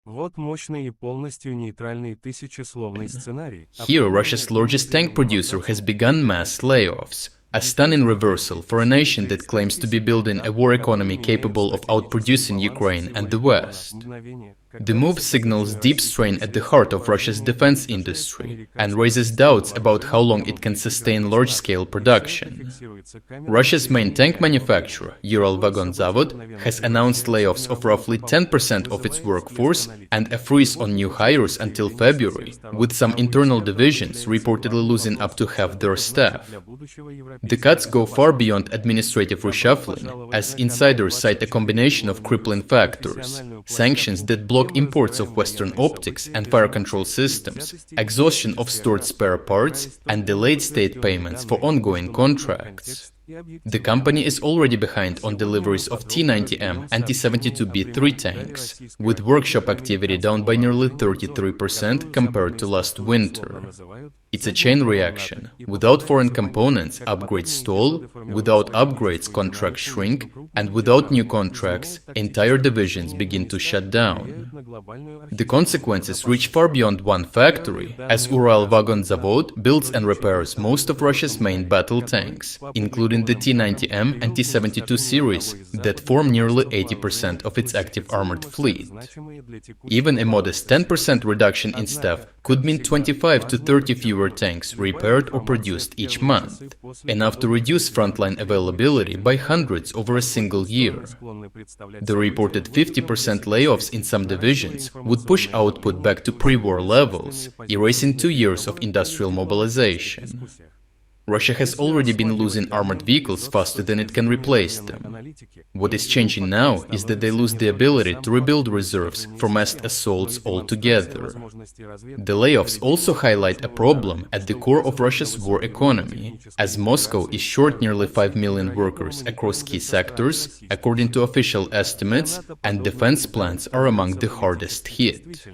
Here, Russia's largest tank producer has begun mass layoffs, a stunning reversal for a nation that claims to be building a war economy capable of outproducing Ukraine and the West. The move signals deep strain at the heart of Russia's defense industry and raises doubts about how long it can sustain large-scale production. Russia's main tank manufacturer, Uralvagonzavod, has announced layoffs of roughly 10% of its workforce and a freeze on new hires until February, with some internal divisions reportedly losing up to half their staff. The cuts go far beyond administrative reshuffling, as insiders cite a combination of crippling factors: sanctions that block imports of Western optics and fire control systems, exhaustion of stored spare parts, and delayed state payments for ongoing contracts. The company is already behind on deliveries of T-90M and T-72B3 tanks, with workshop activity down by nearly 33% compared to last winter. It's a chain reaction. Without foreign components, upgrades stall; without upgrades, contracts shrink; and without new contracts, entire divisions begin to shut down. The consequences reach far beyond one factory, as Uralvagonzavod builds and repairs most of Russia's main battle tanks, including the T-90M and T-72 series that form nearly 80% of its active armored fleet. Even a modest 10% reduction in staff could mean 25 to 30 fewer tanks repaired or produced each month, enough to reduce frontline availability by hundreds over a single year. The reported 50% layoffs in some divisions would push output back to pre-war levels, erasing 2 years of industrial mobilization. Russia has already been losing armored vehicles faster than it can replace them. What is changing now is that they lose the ability to rebuild reserves for massed assaults altogether. The layoffs also highlight a problem at the core of Russia's war economy, as Moscow is short nearly 5 million workers across key sectors, according to official estimates, and defense plants are among the hardest hit.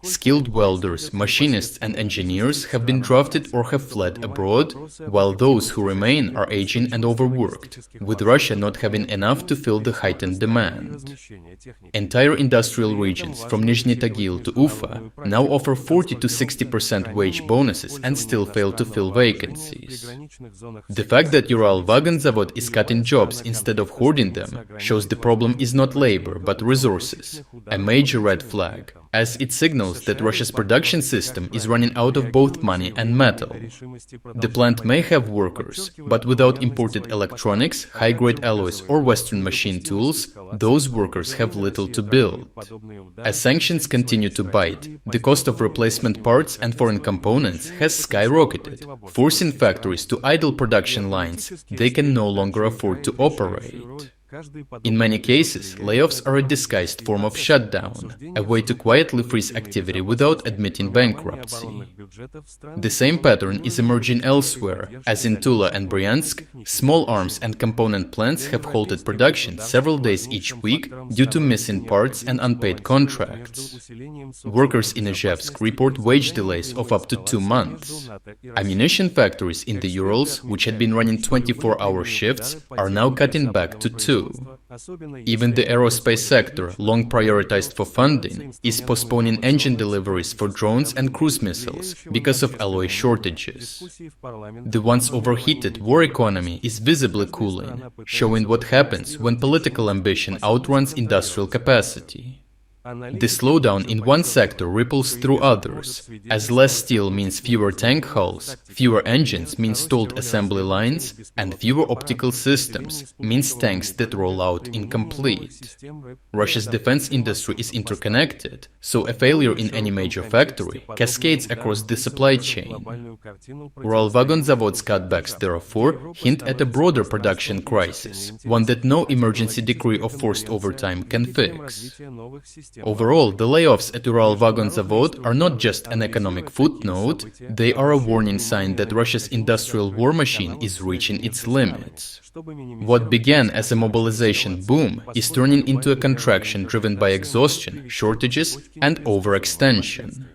Skilled welders, machinists and engineers have been drafted or have fled abroad, while those who remain are aging and overworked, with Russia not having enough to fill the heightened demand. Entire industrial regions, from Nizhny Tagil to Ufa, now offer 40 to 60% wage bonuses and still fail to fill vacancies. The fact that Uralvagonzavod is cutting jobs instead of hoarding them shows the problem is not labor but resources, a major red flag, as it signals that Russia's production system is running out of both money and metal. The plant may have workers, but without imported electronics, high-grade alloys or Western machine tools, those workers have little to build. As sanctions continue to bite, the cost of replacement parts and foreign components has skyrocketed, forcing factories to idle production lines they can no longer afford to operate. In many cases, layoffs are a disguised form of shutdown, a way to quietly freeze activity without admitting bankruptcy. The same pattern is emerging elsewhere, as in Tula and Bryansk, small arms and component plants have halted production several days each week due to missing parts and unpaid contracts. Workers in Izhevsk report wage delays of up to 2 months. Ammunition factories in the Urals, which had been running 24-hour shifts, are now cutting back to 2. Even the aerospace sector, long prioritized for funding, is postponing engine deliveries for drones and cruise missiles because of alloy shortages. The once overheated war economy is visibly cooling, showing what happens when political ambition outruns industrial capacity. The slowdown in one sector ripples through others, as less steel means fewer tank hulls, fewer engines means stalled assembly lines, and fewer optical systems means tanks that roll out incomplete. Russia's defense industry is interconnected, so a failure in any major factory cascades across the supply chain. Uralvagonzavod's cutbacks, therefore, hint at a broader production crisis, one that no emergency decree of forced overtime can fix. Overall, the layoffs at Uralvagonzavod are not just an economic footnote, they are a warning sign that Russia's industrial war machine is reaching its limits. What began as a mobilization boom is turning into a contraction driven by exhaustion, shortages, and overextension.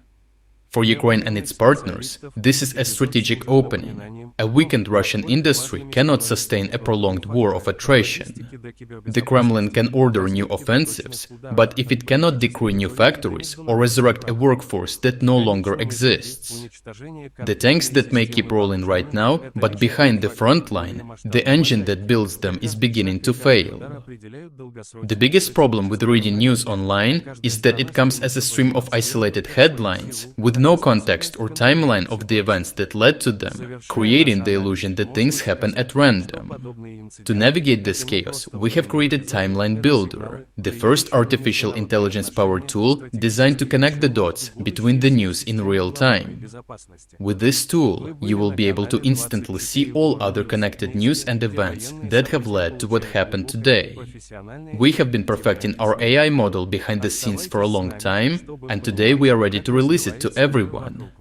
For Ukraine and its partners, this is a strategic opening. A weakened Russian industry cannot sustain a prolonged war of attrition. The Kremlin can order new offensives, but if it cannot decree new factories or resurrect a workforce that no longer exists. The tanks that may keep rolling right now, but behind the front line, the engine that builds them is beginning to fail. The biggest problem with reading news online is that it comes as a stream of isolated headlines, with no context or timeline of the events that led to them, creating the illusion that things happen at random. To navigate this chaos, we have created Timeline Builder, the first artificial intelligence-powered tool designed to connect the dots between the news in real time. With this tool, you will be able to instantly see all other connected news and events that have led to what happened today. We have been perfecting our AI model behind the scenes for a long time, and today we are ready to release it to everyone.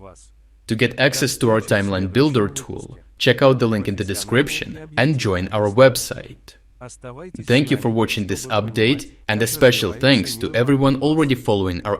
To get access to our Timeline Builder tool, check out the link in the description and join our website. Thank you for watching this update, and a special thanks to everyone already following our